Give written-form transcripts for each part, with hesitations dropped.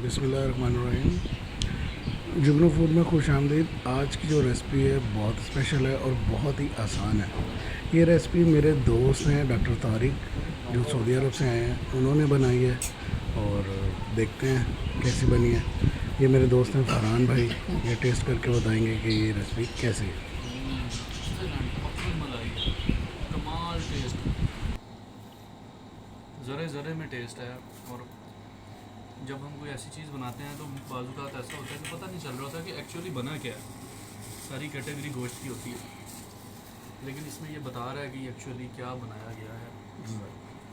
बिस्मिल्लाहिर्रहमानिर्रहीम। जुगनू फूड में खुश आमदीद। आज की जो रेसिपी है बहुत स्पेशल है और बहुत ही आसान है। ये रेसिपी मेरे दोस्त हैं डॉक्टर तारिक, जो सऊदी अरब से आए हैं, उन्होंने बनाई है और देखते हैं कैसी बनी है। ये मेरे दोस्त हैं फरहान भाई, ये टेस्ट करके बताएंगे कि ये रेसिपी कैसी है। कमाल टेस्ट, ज़रे ज़रे में टेस्ट है। और जब हम कोई ऐसी चीज़ बनाते हैं तो बाजू का ऐसा होता है कि पता नहीं चल रहा होता कि एक्चुअली बना क्या है। सारी कैटेगरी गोश्त की होती है, लेकिन इसमें ये बता रहा है कि एक्चुअली क्या बनाया गया है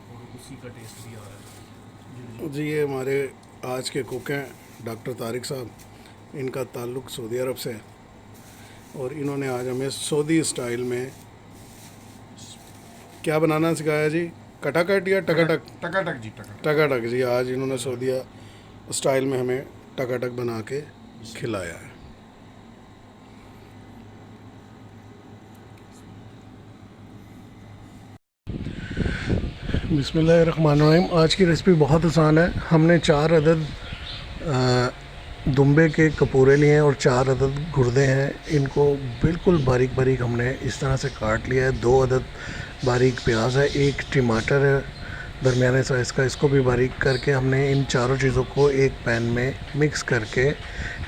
और उसी का टेस्ट भी आ रहा है। जी, ये हमारे आज के कुक हैं डॉक्टर तारिक साहब। इनका ताल्लुक़ सऊदी अरब से है और इन्होंने आज हमें सऊदी स्टाइल में क्या बनाना सिखाया जी? कटाकट या टकाटक? टकाटक जी, टकाटक। टकाटक जी। आज इन्होंने सऊदी स्टाइल में हमें टकाटक बना के खिलाया है। बिस्मिल्लाहिर्रहमानिर्रहीम। आज की रेसिपी बहुत आसान है। हमने 4 अदद दुम्बे के कपूरे लिए हैं और 4 अदद गुर्दे हैं। इनको बिल्कुल बारीक बारीक हमने इस तरह से काट लिया है। 2 अदद बारीक प्याज है, 1 टमाटर है दरमियाने साइज़ का, इसको भी बारीक करके हमने इन चारों चीज़ों को एक पैन में मिक्स करके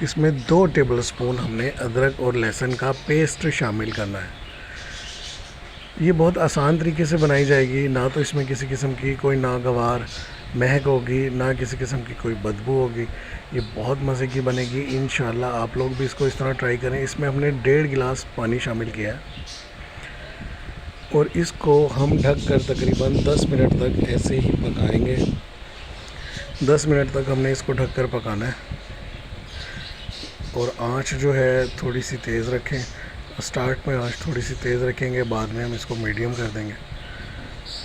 इसमें 2 टेबलस्पून हमने अदरक और लहसुन का पेस्ट शामिल करना है। ये बहुत आसान तरीके से बनाई जाएगी, ना तो इसमें किसी किस्म की कोई नागवार महक होगी, ना किसी किस्म की कोई बदबू होगी। ये बहुत मज़े की बनेगी इंशाल्लाह। आप लोग भी इसको इस तरह ट्राई करें। इसमें हमने 1.5 गिलास पानी शामिल किया है और इसको हम ढक कर तकरीबन 10 मिनट तक ऐसे ही पकाएंगे। 10 मिनट तक हमने इसको ढक कर पकाना है और आँच जो है थोड़ी सी तेज़ रखें। स्टार्ट में आँच थोड़ी सी तेज़ रखेंगे, बाद में हम इसको मीडियम कर देंगे।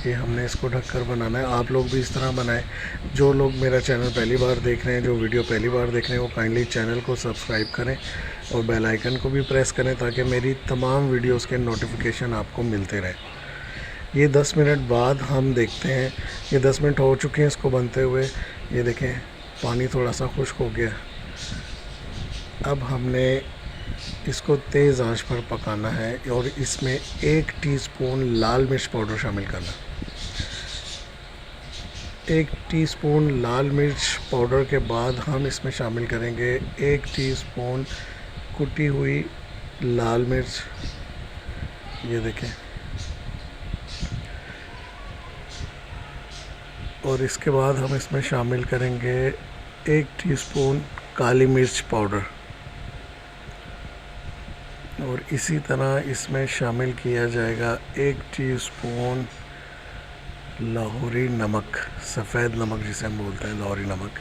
ये हमने इसको ढककर बनाना है। आप लोग भी इस तरह बनाएं। जो लोग मेरा चैनल पहली बार देख रहे हैं, जो वीडियो पहली बार देख रहे हैं, वो काइंडली चैनल को सब्सक्राइब करें और बेल आइकन को भी प्रेस करें ताकि मेरी तमाम वीडियोस के नोटिफिकेशन आपको मिलते रहें। ये 10 मिनट बाद हम देखते हैं। ये 10 मिनट हो चुके हैं इसको बनते हुए। ये देखें पानी थोड़ा सा खुश्क हो गया। अब हमने इसको तेज़ आंच पर पकाना है और इसमें 1 टीस्पून लाल मिर्च पाउडर शामिल करना। 1 टीस्पून लाल मिर्च पाउडर के बाद हम इसमें शामिल करेंगे 1 टीस्पून कुटी हुई लाल मिर्च। ये देखें। और इसके बाद हम इसमें शामिल करेंगे 1 टीस्पून काली मिर्च पाउडर और इसी तरह इसमें शामिल किया जाएगा 1 टीस्पून लाहौरी नमक, सफ़ेद नमक जिसे हम बोलते हैं, लाहौरी नमक।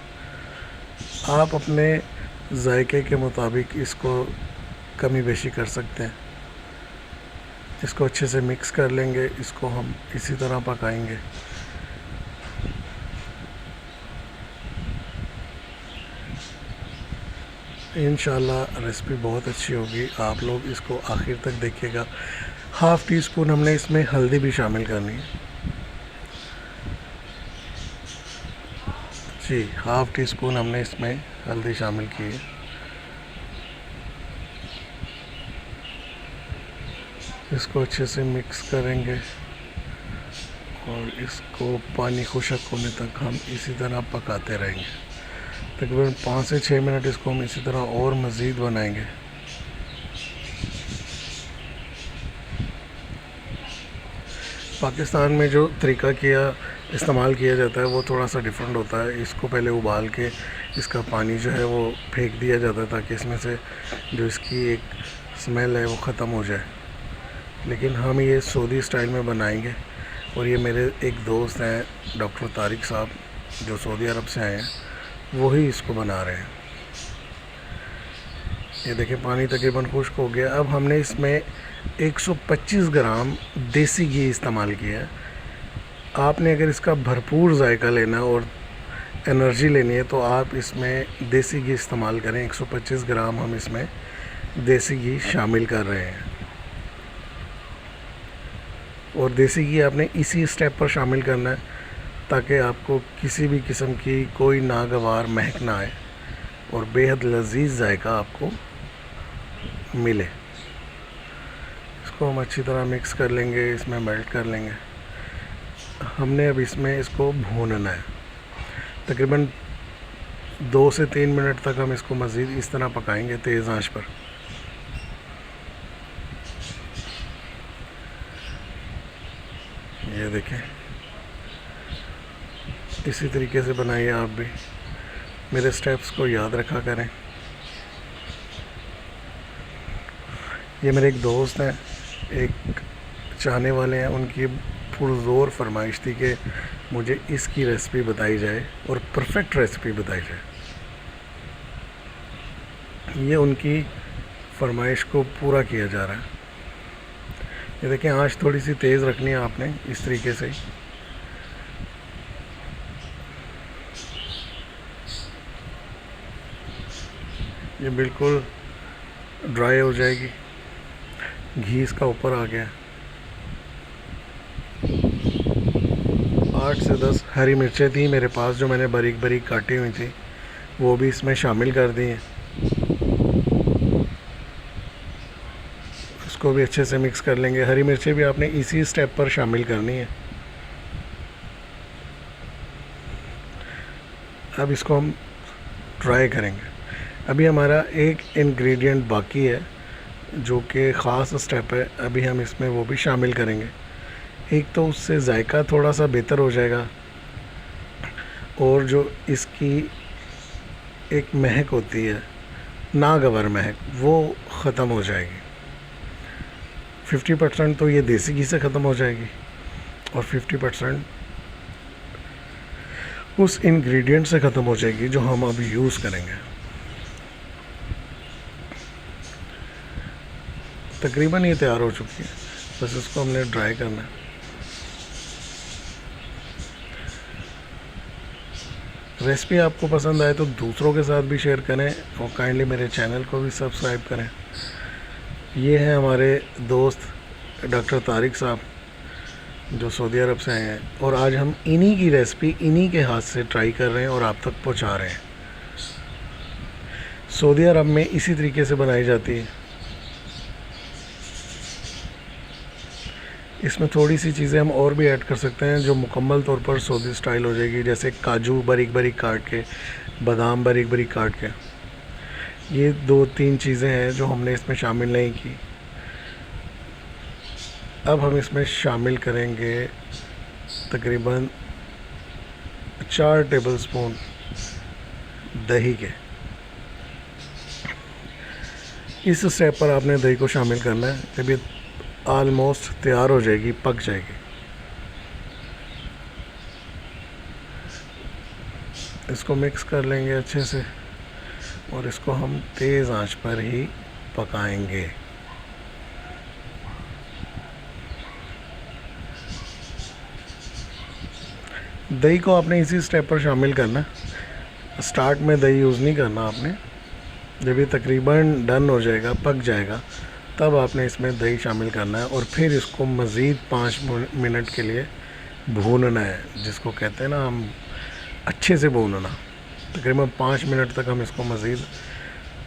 आप अपने जायके के मुताबिक इसको कमी बेशी कर सकते हैं। इसको अच्छे से मिक्स कर लेंगे। इसको हम इसी तरह पकाएंगे। इंशाल्लाह रेसिपी बहुत अच्छी होगी। आप लोग इसको आखिर तक देखिएगा। हाफ़ टी स्पून हमने इसमें हल्दी भी शामिल करनी है जी। हाफ़ टी स्पून हमने इसमें हल्दी शामिल की है। इसको अच्छे से मिक्स करेंगे और इसको पानी खुशक होने तक हम इसी तरह पकाते रहेंगे। तकरीबन 5 से 6 मिनट इसको हम इसी तरह और मज़ीद बनाएंगे। पाकिस्तान में जो तरीका इस्तेमाल किया जाता है वो थोड़ा सा डिफरेंट होता है। इसको पहले उबाल के इसका पानी जो है वो फेंक दिया जाता है ताकि इसमें से जो इसकी एक स्मेल है वो ख़त्म हो जाए। लेकिन हम ये सऊदी स्टाइल में बनाएंगे और ये मेरे एक दोस्त हैं डॉक्टर तारिक साहब, जो सऊदी अरब से आए हैं, वही इसको बना रहे हैं। ये देखें पानी तकरीबन खुश्क हो गया। अब हमने इसमें 125 ग्राम देसी घी इस्तेमाल किया है। आपने अगर इसका भरपूर जायका लेना और एनर्जी लेनी है तो आप इसमें देसी घी इस्तेमाल करें। 125 ग्राम हम इसमें देसी घी शामिल कर रहे हैं और देसी घी आपने इसी स्टेप पर शामिल करना है ताकि आपको किसी भी किस्म की कोई नागवार महक ना आए। और बेहद लजीज जायका आपको मिले। इसको हम अच्छी तरह मिक्स कर लेंगे, इसमें मेल्ट कर लेंगे। हमने अब इसमें इसको भूनना है, तकरीबन 2 से 3 मिनट तक हम इसको मज़ीद इस तरह पकाएंगे तेज़ आंच पर। ये देखें, इसी तरीके से बनाइए आप भी, मेरे स्टेप्स को याद रखा करें। ये मेरे एक दोस्त हैं, एक चाहने वाले हैं, उनकी पुरज़ोर फरमाइश थी कि मुझे इसकी रेसिपी बताई जाए और परफेक्ट रेसिपी बताई जाए। ये उनकी फरमाइश को पूरा किया जा रहा है। ये देखें, आंच थोड़ी सी तेज़ रखनी है आपने, इस तरीके से। ये बिल्कुल ड्राई हो जाएगी, घी इसका ऊपर आ गया। 8 से 10 हरी मिर्चें थी मेरे पास जो मैंने बारीक बारीक काटी हुई थी, वो भी इसमें शामिल कर दी हैं। इसको भी अच्छे से मिक्स कर लेंगे। हरी मिर्चें भी आपने इसी स्टेप पर शामिल करनी है। अब इसको हम ट्राई करेंगे। अभी हमारा एक इंग्रेडिएंट बाकी है जो कि ख़ास स्टेप है, अभी हम इसमें वो भी शामिल करेंगे। एक तो उससे जायका थोड़ा सा बेहतर हो जाएगा और जो इसकी एक महक होती है, नागवार महक, वो ख़त्म हो जाएगी। 50% तो ये देसी घी से ख़त्म हो जाएगी और 50% उस इंग्रेडिएंट से ख़त्म हो जाएगी जो हम अभी यूज़ करेंगे। तकरीबन ये तैयार हो चुकी है, बस इसको हमने ड्राई करना है। रेसिपी आपको पसंद आए तो दूसरों के साथ भी शेयर करें और काइंडली मेरे चैनल को भी सब्सक्राइब करें। ये हैं हमारे दोस्त डॉक्टर तारिक साहब जो सऊदी अरब से आए हैं, और आज हम इन्हीं की रेसिपी इन्हीं के हाथ से ट्राई कर रहे हैं और आप तक पहुंचा रहे हैं। सऊदी अरब में इसी तरीके से बनाई जाती है। इसमें थोड़ी सी चीज़ें हम और भी ऐड कर सकते हैं जो मुकम्मल तौर पर सऊदी स्टाइल हो जाएगी, जैसे काजू बारीक बारीक काट के, बादाम बारीक बारीक काट के। ये 2-3 चीज़ें हैं जो हमने इसमें शामिल नहीं की। अब हम इसमें शामिल करेंगे तकरीबन 4 टेबलस्पून दही के। इस स्टेप पर आपने दही को शामिल करना है। जब ये ऑलमोस्ट तैयार हो जाएगी, पक जाएगी, इसको मिक्स कर लेंगे अच्छे से और इसको हम तेज़ आंच पर ही पकाएंगे। दही को आपने इसी स्टेप पर शामिल करना है। स्टार्ट में दही यूज़ नहीं करना आपने। जब ये तकरीबन डन हो जाएगा, पक जाएगा, तब आपने इसमें दही शामिल करना है और फिर इसको मज़ीद 5 मिनट के लिए भूनना है, जिसको कहते हैं ना हम अच्छे से भूनना। तकरीबन 5 मिनट तक हम इसको मज़ीद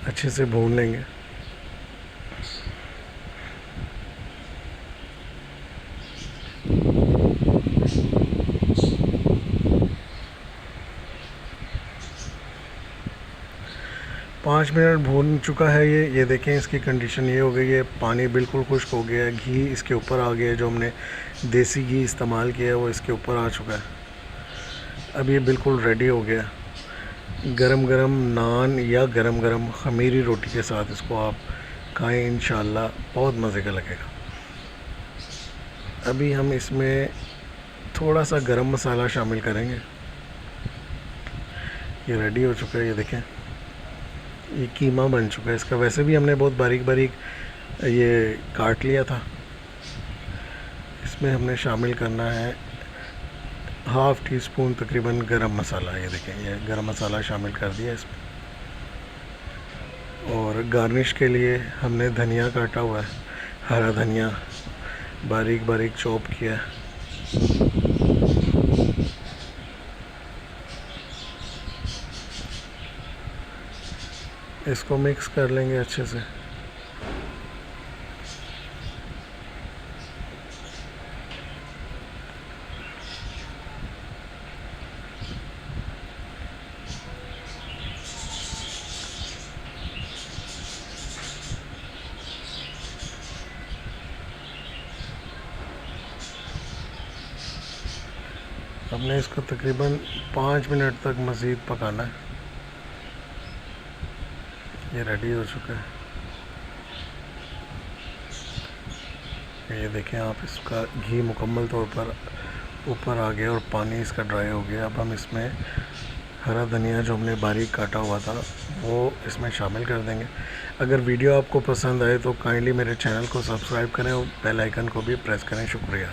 अच्छे से भून लेंगे। पाँच मिनट भून चुका है ये देखें, इसकी कंडीशन ये हो गई है, पानी बिल्कुल खुश्क हो गया है, घी इसके ऊपर आ गया है, जो हमने देसी घी इस्तेमाल किया है वो इसके ऊपर आ चुका है। अब ये बिल्कुल रेडी हो गया। गरम गरम नान या गरम गरम खमीरी रोटी के साथ इसको आप खाएं, इंशाल्लाह बहुत मज़े का लगेगा। अभी हम इसमें थोड़ा सा गरम मसाला शामिल करेंगे। ये रेडी हो चुका है, ये देखें, ये कीमा बन चुका है इसका। वैसे भी हमने बहुत बारीक बारीक ये काट लिया था। इसमें हमने शामिल करना है ½ टीस्पून तकरीबन गरम मसाला। ये देखें, ये गरम मसाला शामिल कर दिया इसमें। और गार्निश के लिए हमने धनिया काटा हुआ है, हरा धनिया बारीक बारीक चॉप किया है। इसको मिक्स कर लेंगे अच्छे से। हमने इसको तकरीबन 5 मिनट तक मज़ीद पकाना है। ये रेडी हो चुका है। ये देखें आप, इसका घी मुकम्मल तौर पर ऊपर आ गया और पानी इसका ड्राई हो गया। अब हम इसमें हरा धनिया जो हमने बारीक काटा हुआ था वो इसमें शामिल कर देंगे। अगर वीडियो आपको पसंद आए तो काइंडली मेरे चैनल को सब्सक्राइब करें और बेल आइकन को भी प्रेस करें। शुक्रिया।